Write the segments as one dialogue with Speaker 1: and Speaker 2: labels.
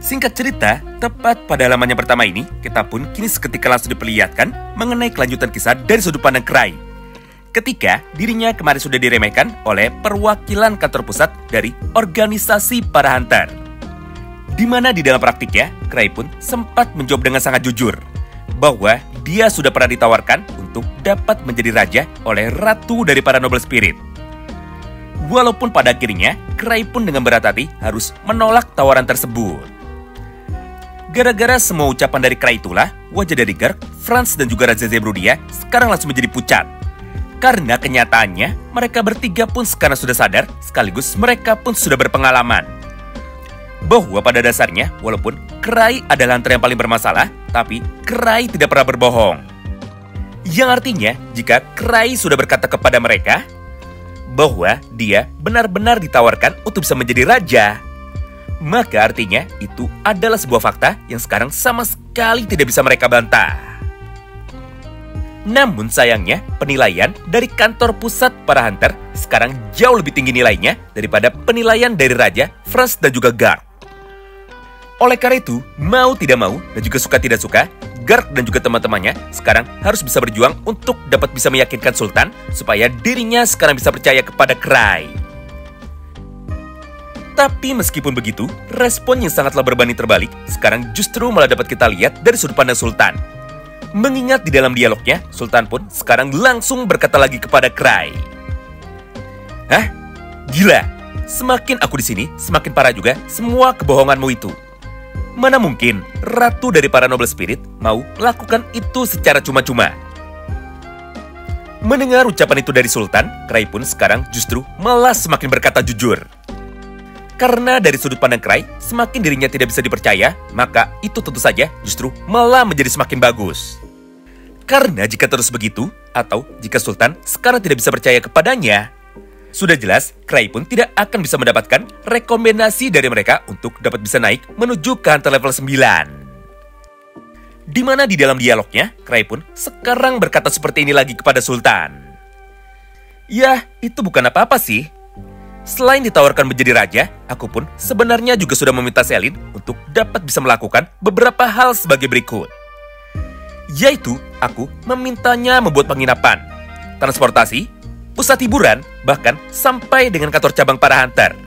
Speaker 1: Singkat cerita, tepat pada halaman yang pertama ini, kita pun kini seketika langsung diperlihatkan mengenai kelanjutan kisah dari sudut pandang Cray. Ketika dirinya kemarin sudah diremehkan oleh perwakilan kantor pusat dari organisasi para hunter. Di mana di dalam praktiknya, Cray pun sempat menjawab dengan sangat jujur bahwa dia sudah pernah ditawarkan untuk dapat menjadi raja oleh ratu dari para noble spirit. Walaupun pada akhirnya, Cray pun dengan berat hati harus menolak tawaran tersebut. Gara-gara semua ucapan dari Cray itulah, wajah dari Gark, Franz dan juga Raja Zebrudia sekarang langsung menjadi pucat. Karena kenyataannya, mereka bertiga pun sekarang sudah sadar, sekaligus mereka pun sudah berpengalaman. Bahwa pada dasarnya, walaupun Cray adalah hunter yang paling bermasalah, tapi Cray tidak pernah berbohong. Yang artinya, jika Cray sudah berkata kepada mereka bahwa dia benar-benar ditawarkan untuk bisa menjadi raja, maka artinya itu adalah sebuah fakta yang sekarang sama sekali tidak bisa mereka bantah. Namun sayangnya, penilaian dari kantor pusat para hunter sekarang jauh lebih tinggi nilainya daripada penilaian dari Raja, Franz dan juga Gark. Oleh karena itu, mau tidak mau dan juga suka tidak suka, Gark dan juga teman-temannya sekarang harus bisa berjuang untuk dapat bisa meyakinkan Sultan supaya dirinya sekarang bisa percaya kepada Cray. Tapi meskipun begitu, respon yang sangatlah berbanding terbalik sekarang justru malah dapat kita lihat dari sudut pandang Sultan. Mengingat di dalam dialognya, Sultan pun sekarang langsung berkata lagi kepada Cray. Hah? Gila! Semakin aku di sini, semakin parah juga semua kebohonganmu itu. Mana mungkin ratu dari para noble spirit mau melakukan itu secara cuma-cuma? Mendengar ucapan itu dari Sultan, Cray pun sekarang justru malah semakin berkata jujur. Karena dari sudut pandang Cray, semakin dirinya tidak bisa dipercaya, maka itu tentu saja justru malah menjadi semakin bagus. Karena jika terus begitu, atau jika Sultan sekarang tidak bisa percaya kepadanya, sudah jelas Cray pun tidak akan bisa mendapatkan rekomendasi dari mereka untuk dapat bisa naik menuju ke hunter level 9. Di mana di dalam dialognya, Cray pun sekarang berkata seperti ini lagi kepada Sultan. Ya, itu bukan apa-apa sih. Selain ditawarkan menjadi raja, aku pun sebenarnya juga sudah meminta Selin untuk dapat bisa melakukan beberapa hal sebagai berikut. Yaitu, aku memintanya membuat penginapan, transportasi, pusat hiburan, bahkan sampai dengan kantor cabang para hunter.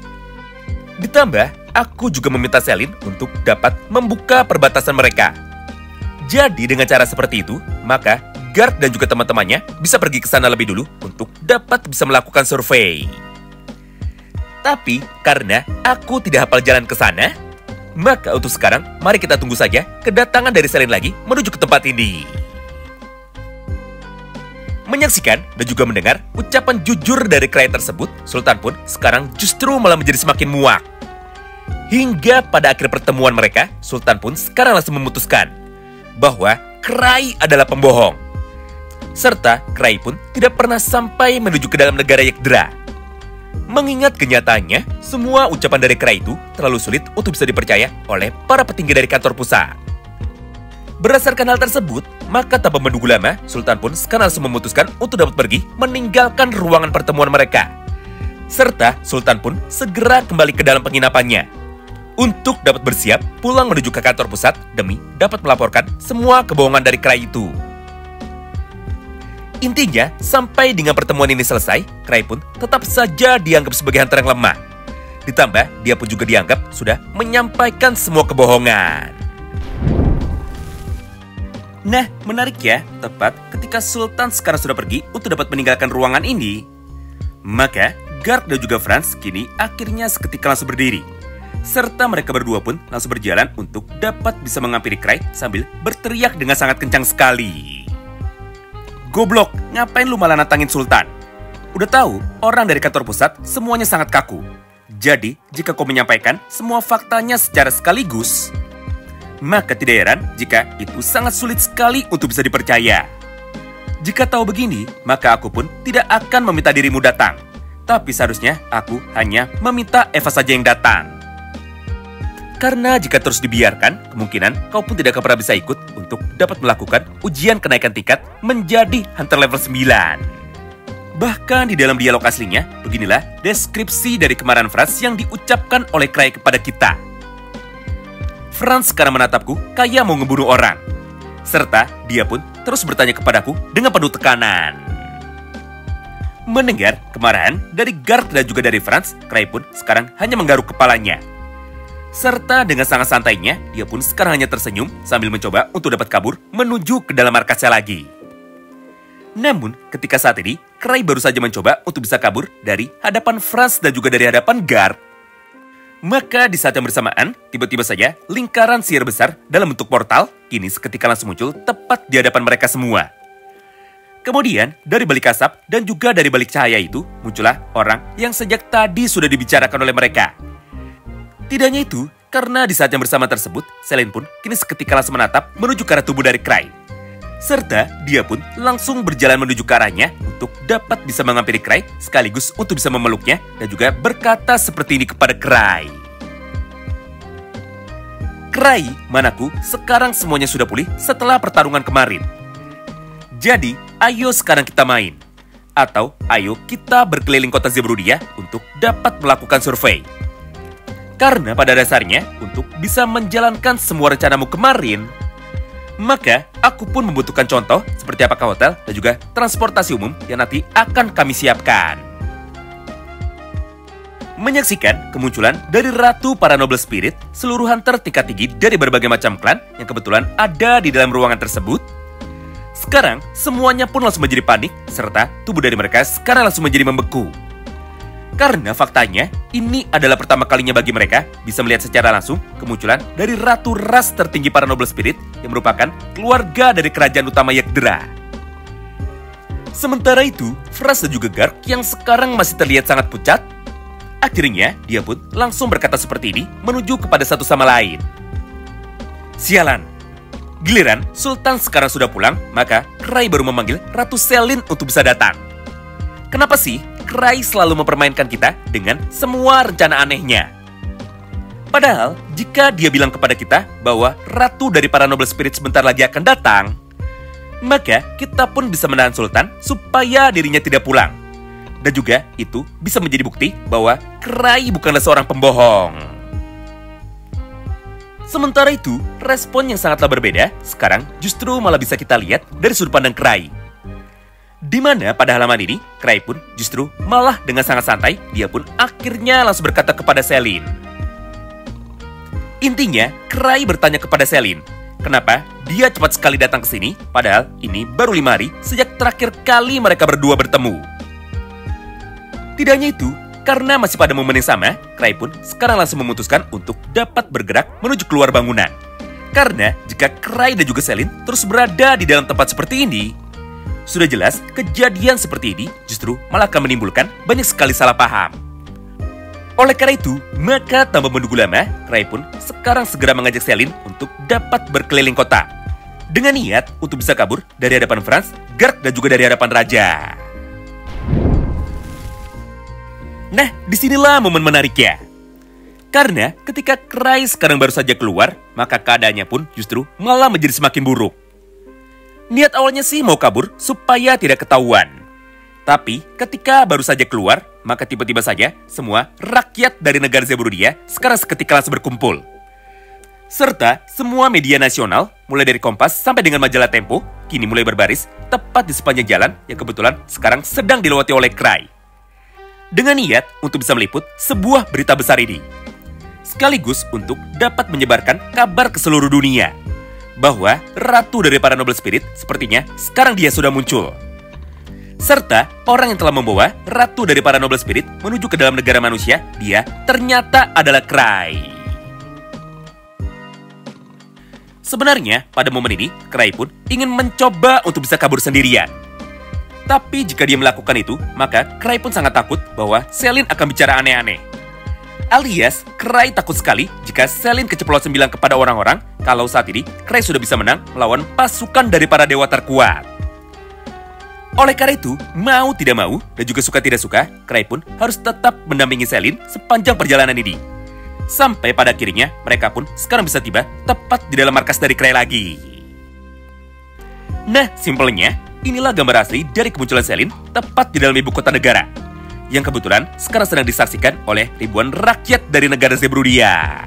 Speaker 1: Ditambah, aku juga meminta Selin untuk dapat membuka perbatasan mereka. Jadi dengan cara seperti itu, maka Gark dan juga teman-temannya bisa pergi ke sana lebih dulu untuk dapat bisa melakukan survei. Tapi karena aku tidak hafal jalan ke sana, maka untuk sekarang mari kita tunggu saja kedatangan dari Selin lagi menuju ke tempat ini. Menyaksikan dan juga mendengar ucapan jujur dari Cray tersebut, Sultan pun sekarang justru malah menjadi semakin muak. Hingga pada akhir pertemuan mereka, Sultan pun sekarang langsung memutuskan bahwa Cray adalah pembohong. Serta Cray pun tidak pernah sampai menuju ke dalam negara Yekdra. Mengingat kenyataannya, semua ucapan dari Cray itu terlalu sulit untuk bisa dipercaya oleh para petinggi dari kantor pusat. Berdasarkan hal tersebut, maka tanpa menunggu lama, Sultan pun sekarang langsung memutuskan untuk dapat pergi meninggalkan ruangan pertemuan mereka. Serta Sultan pun segera kembali ke dalam penginapannya untuk dapat bersiap pulang menuju ke kantor pusat demi dapat melaporkan semua kebohongan dari Cray itu. Intinya, sampai dengan pertemuan ini selesai, Cray pun tetap saja dianggap sebagai hunter yang lemah. Ditambah, dia pun juga dianggap sudah menyampaikan semua kebohongan. Nah, menarik ya, tepat ketika Sultan sekarang sudah pergi untuk dapat meninggalkan ruangan ini, maka Gark dan juga Franz kini akhirnya seketika langsung berdiri. Serta mereka berdua pun langsung berjalan untuk dapat bisa menghampiri Cray sambil berteriak dengan sangat kencang sekali. Goblok, ngapain lu malah nantangin Sultan? Udah tahu, orang dari kantor pusat semuanya sangat kaku. Jadi, jika kau menyampaikan semua faktanya secara sekaligus, maka tidak heran jika itu sangat sulit sekali untuk bisa dipercaya. Jika tahu begini, maka aku pun tidak akan meminta dirimu datang. Tapi seharusnya aku hanya meminta Eva saja yang datang. Karena jika terus dibiarkan, kemungkinan kau pun tidak akan pernah bisa ikut untuk dapat melakukan ujian kenaikan tingkat menjadi hunter level 9. Bahkan di dalam dialog aslinya, beginilah deskripsi dari kemarahan Franz yang diucapkan oleh Cray kepada kita. Franz sekarang menatapku kayak mau ngebunuh orang. Serta dia pun terus bertanya kepadaku dengan penuh tekanan. Mendengar kemarahan dari Garth dan juga dari Franz, Cray pun sekarang hanya menggaruk kepalanya. Serta dengan sangat santainya, dia pun sekarang hanya tersenyum sambil mencoba untuk dapat kabur menuju ke dalam markasnya lagi. Namun, ketika saat ini, Cray baru saja mencoba untuk bisa kabur dari hadapan Franz dan juga dari hadapan Garth. Maka di saat yang bersamaan, tiba-tiba saja lingkaran sihir besar dalam bentuk portal kini seketika langsung muncul tepat di hadapan mereka semua. Kemudian, dari balik asap dan juga dari balik cahaya itu, muncullah orang yang sejak tadi sudah dibicarakan oleh mereka. Tidak hanya itu, karena di saat yang bersama tersebut, Selene pun kini seketika langsung menatap menuju ke arah tubuh dari Cray. Serta dia pun langsung berjalan menuju ke arahnya untuk dapat bisa menghampiri Cray sekaligus untuk bisa memeluknya dan juga berkata seperti ini kepada Cray. Cray, manaku, sekarang semuanya sudah pulih setelah pertarungan kemarin. Jadi, ayo sekarang kita main. Atau, ayo kita berkeliling kota Zebruddia untuk dapat melakukan survei. Karena pada dasarnya, untuk bisa menjalankan semua rencanamu kemarin, maka aku pun membutuhkan contoh seperti apakah hotel dan juga transportasi umum yang nanti akan kami siapkan. Menyaksikan kemunculan dari Ratu para Noble Spirit, seluruh hunter tingkat tinggi dari berbagai macam klan yang kebetulan ada di dalam ruangan tersebut. Sekarang, semuanya pun langsung menjadi panik, serta tubuh dari mereka sekarang langsung menjadi membeku. Karena faktanya, ini adalah pertama kalinya bagi mereka bisa melihat secara langsung kemunculan dari Ratu ras tertinggi para Noble Spirit yang merupakan keluarga dari kerajaan utama Yagdra. Sementara itu, Franz dan juga Garth yang sekarang masih terlihat sangat pucat, akhirnya dia pun langsung berkata seperti ini menuju kepada satu sama lain. Sialan. Giliran Sultan sekarang sudah pulang, maka Cray baru memanggil Ratu Selene untuk bisa datang. Kenapa sih Cray selalu mempermainkan kita dengan semua rencana anehnya? Padahal, jika dia bilang kepada kita bahwa Ratu dari para Noble Spirit sebentar lagi akan datang, maka kita pun bisa menahan Sultan supaya dirinya tidak pulang. Dan juga itu bisa menjadi bukti bahwa Cray bukanlah seorang pembohong. Sementara itu, respon yang sangatlah berbeda sekarang justru malah bisa kita lihat dari sudut pandang Cray. Di mana pada halaman ini, Cray pun justru malah dengan sangat santai, dia pun akhirnya langsung berkata kepada Selene. Intinya, Cray bertanya kepada Selene, kenapa dia cepat sekali datang ke sini, padahal ini baru 5 hari sejak terakhir kali mereka berdua bertemu. Tidak hanya itu, karena masih pada momen yang sama, Cray pun sekarang langsung memutuskan untuk dapat bergerak menuju keluar bangunan. Karena jika Cray dan juga Selene terus berada di dalam tempat seperti ini, sudah jelas kejadian seperti ini justru malah akan menimbulkan banyak sekali salah paham. Oleh karena itu, maka tanpa menunggu lama, Cray pun sekarang segera mengajak Selene untuk dapat berkeliling kota. Dengan niat untuk bisa kabur dari hadapan Franz, Garth dan juga dari hadapan Raja. Nah, disinilah momen menariknya. Karena ketika Cray sekarang baru saja keluar, maka keadaannya pun justru malah menjadi semakin buruk. Niat awalnya sih mau kabur supaya tidak ketahuan. Tapi ketika baru saja keluar, maka tiba-tiba saja semua rakyat dari negara Zebruddia sekarang seketika langsung berkumpul. Serta semua media nasional, mulai dari Kompas sampai dengan majalah Tempo, kini mulai berbaris tepat di sepanjang jalan yang kebetulan sekarang sedang dilewati oleh Cray. Dengan niat untuk bisa meliput sebuah berita besar ini. Sekaligus untuk dapat menyebarkan kabar ke seluruh dunia. Bahwa Ratu dari para Noble Spirit sepertinya sekarang dia sudah muncul. Serta orang yang telah membawa Ratu dari para Noble Spirit menuju ke dalam negara manusia, dia ternyata adalah Cray. Sebenarnya pada momen ini, Cray pun ingin mencoba untuk bisa kabur sendirian. Tapi jika dia melakukan itu, maka Cray pun sangat takut bahwa Selene akan bicara aneh-aneh. Alias, Cray takut sekali jika Selene keceplosan bilang kepada orang-orang kalau saat ini Cray sudah bisa menang melawan pasukan dari para dewa terkuat. Oleh karena itu, mau tidak mau dan juga suka tidak suka, Cray pun harus tetap mendampingi Selene sepanjang perjalanan ini. Sampai pada akhirnya mereka pun sekarang bisa tiba tepat di dalam markas dari Cray lagi. Nah, simpelnya, inilah gambar asli dari kemunculan Selene tepat di dalam ibu kota negara. Yang kebetulan sekarang sedang disaksikan oleh ribuan rakyat dari negara Zebruddia.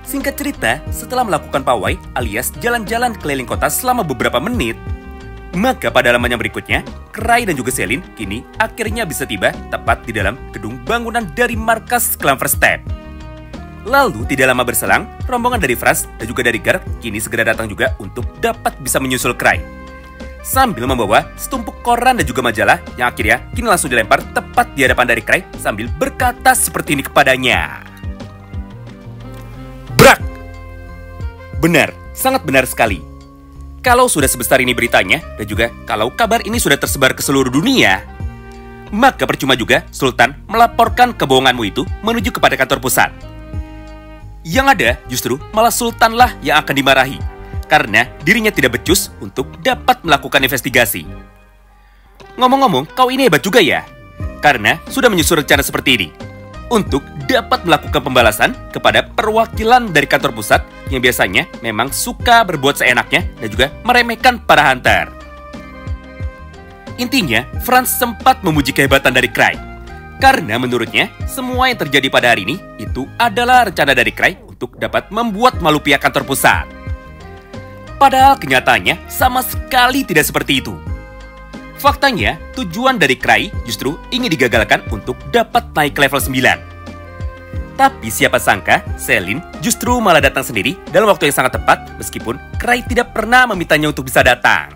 Speaker 1: Singkat cerita, setelah melakukan pawai alias jalan-jalan keliling kota selama beberapa menit, maka pada halaman yang berikutnya, Cray dan juga Celine kini akhirnya bisa tiba tepat di dalam gedung bangunan dari markas klan Verstappen. Lalu tidak lama berselang, rombongan dari Franz dan juga dari Gerd kini segera datang juga untuk dapat bisa menyusul Cray. Sambil membawa setumpuk koran dan juga majalah yang akhirnya kini langsung dilempar tepat di hadapan dari Cray sambil berkata seperti ini kepadanya. Brak! Benar, sangat benar sekali. Kalau sudah sebesar ini beritanya, dan juga kalau kabar ini sudah tersebar ke seluruh dunia, maka percuma juga Sultan melaporkan kebohonganmu itu menuju kepada kantor pusat. Yang ada justru malah Sultanlah yang akan dimarahi, karena dirinya tidak becus untuk dapat melakukan investigasi. Ngomong-ngomong, kau ini hebat juga ya, karena sudah menyusun rencana seperti ini, untuk dapat melakukan pembalasan kepada perwakilan dari kantor pusat yang biasanya memang suka berbuat seenaknya dan juga meremehkan para hunter. Intinya, Franz sempat memuji kehebatan dari Cray, karena menurutnya semua yang terjadi pada hari ini itu adalah rencana dari Cray untuk dapat membuat malu pihak kantor pusat. Padahal kenyataannya sama sekali tidak seperti itu. Faktanya, tujuan dari Cray justru ingin digagalkan untuk dapat naik ke level 9. Tapi siapa sangka, Celine justru malah datang sendiri dalam waktu yang sangat tepat meskipun Cray tidak pernah memintanya untuk bisa datang.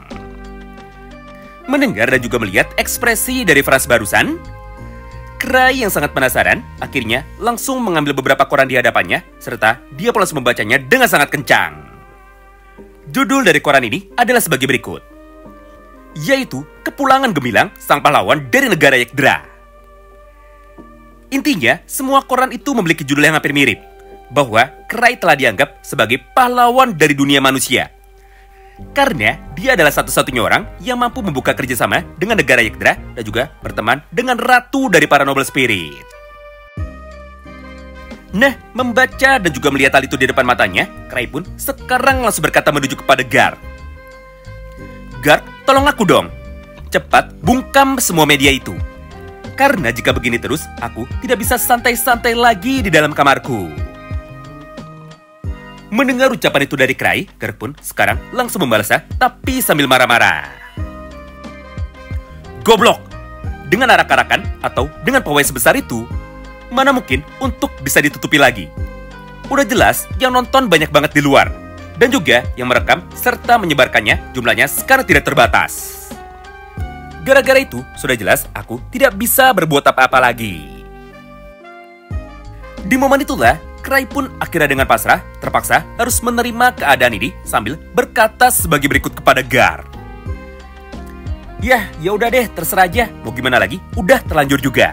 Speaker 1: Mendengar dan juga melihat ekspresi dari Franz barusan, Cray yang sangat penasaran akhirnya langsung mengambil beberapa koran di hadapannya serta dia pula membacanya dengan sangat kencang. Judul dari koran ini adalah sebagai berikut, yaitu Kepulangan Gemilang Sang Pahlawan dari Negara Yggdra. Intinya, semua koran itu memiliki judul yang hampir mirip, bahwa Cray telah dianggap sebagai pahlawan dari dunia manusia. Karena dia adalah satu-satunya orang yang mampu membuka kerjasama dengan negara Yggdra dan juga berteman dengan ratu dari para noble spirit. Nah, membaca dan juga melihat hal itu di depan matanya, Cray pun sekarang langsung berkata menuju kepada Gerd. Gerd, tolong aku dong. Cepat bungkam semua media itu. Karena jika begini terus, aku tidak bisa santai-santai lagi di dalam kamarku. Mendengar ucapan itu dari Cray, Gerd pun sekarang langsung membalasnya, tapi sambil marah-marah. Goblok! Dengan arak-arakan atau dengan pawai sebesar itu, mana mungkin untuk bisa ditutupi lagi? Udah jelas yang nonton banyak banget di luar. Dan juga yang merekam serta menyebarkannya jumlahnya sekarang tidak terbatas. Gara-gara itu, sudah jelas aku tidak bisa berbuat apa-apa lagi. Di momen itulah, Cray pun akhirnya dengan pasrah, terpaksa harus menerima keadaan ini sambil berkata sebagai berikut kepada Gerd. Ya udah deh, terserah aja. Mau gimana lagi? Udah terlanjur juga.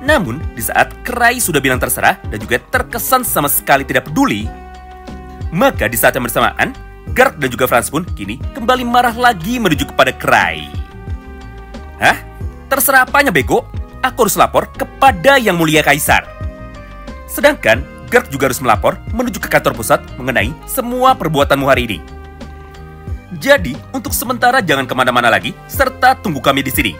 Speaker 1: Namun, di saat Cray sudah bilang terserah dan juga terkesan sama sekali tidak peduli, maka di saat yang bersamaan, Gerd dan juga Franz pun kini kembali marah lagi menuju kepada Cray. Hah? Terserah apanya bego? Aku harus lapor kepada Yang Mulia Kaisar. Sedangkan Gerd juga harus melapor menuju ke kantor pusat mengenai semua perbuatanmu hari ini. Jadi, untuk sementara jangan kemana-mana lagi, serta tunggu kami di sini.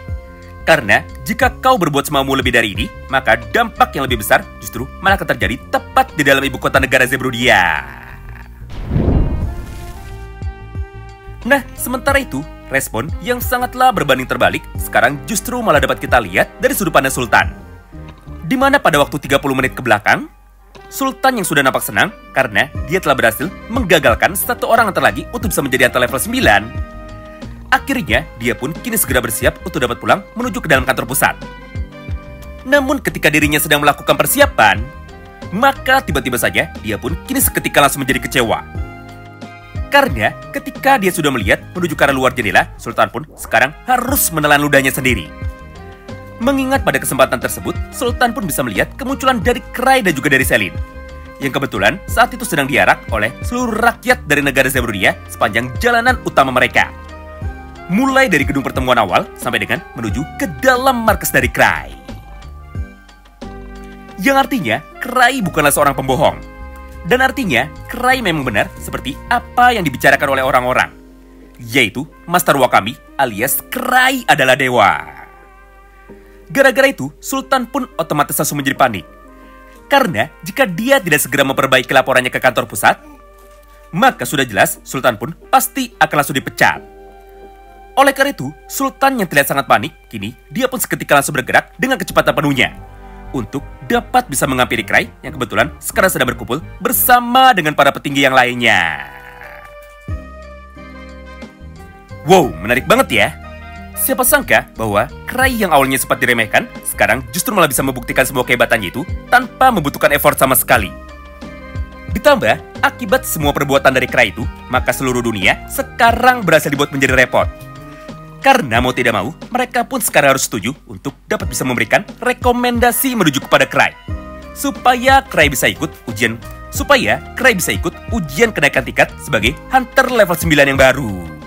Speaker 1: Karena jika kau berbuat semaumu lebih dari ini, maka dampak yang lebih besar justru malah akan terjadi tepat di dalam ibu kota negara Zerbrodia. Nah, sementara itu, respon yang sangatlah berbanding terbalik sekarang justru malah dapat kita lihat dari sudut pandang Sultan. Di mana pada waktu 30 menit ke belakang, Sultan yang sudah nampak senang karena dia telah berhasil menggagalkan satu orang antar lagi untuk bisa menjadi antar level 9. Akhirnya, dia pun kini segera bersiap untuk dapat pulang menuju ke dalam kantor pusat. Namun ketika dirinya sedang melakukan persiapan, maka tiba-tiba saja dia pun kini seketika langsung menjadi kecewa. Karena ketika dia sudah melihat menuju ke arah luar jendela, Sultan pun sekarang harus menelan ludahnya sendiri. Mengingat pada kesempatan tersebut, Sultan pun bisa melihat kemunculan dari Cray dan juga dari Celine, yang kebetulan saat itu sedang diarak oleh seluruh rakyat dari negara Zerbrodia sepanjang jalanan utama mereka. Mulai dari gedung pertemuan awal sampai dengan menuju ke dalam markas dari Cray. Yang artinya, Cray bukanlah seorang pembohong. Dan artinya, Cray memang benar seperti apa yang dibicarakan oleh orang-orang, yaitu Master Wakami alias Cray adalah dewa. Gara-gara itu, Sultan pun otomatis langsung menjadi panik. Karena jika dia tidak segera memperbaiki laporannya ke kantor pusat, maka sudah jelas Sultan pun pasti akan langsung dipecat. Oleh karena itu, Sultan yang terlihat sangat panik, kini dia pun seketika langsung bergerak dengan kecepatan penuhnya untuk dapat bisa menghampiri Krai yang kebetulan sekarang sedang berkumpul bersama dengan para petinggi yang lainnya. Wow, menarik banget ya. Siapa sangka bahwa Krai yang awalnya sempat diremehkan, sekarang justru malah bisa membuktikan semua kehebatannya itu tanpa membutuhkan effort sama sekali. Ditambah, akibat semua perbuatan dari Krai itu, maka seluruh dunia sekarang berhasil dibuat menjadi repot. Karena mau tidak mau, mereka pun sekarang harus setuju untuk dapat bisa memberikan rekomendasi menuju kepada Krai. Supaya Krai bisa ikut ujian kenaikan tingkat sebagai Hunter level 9 yang baru.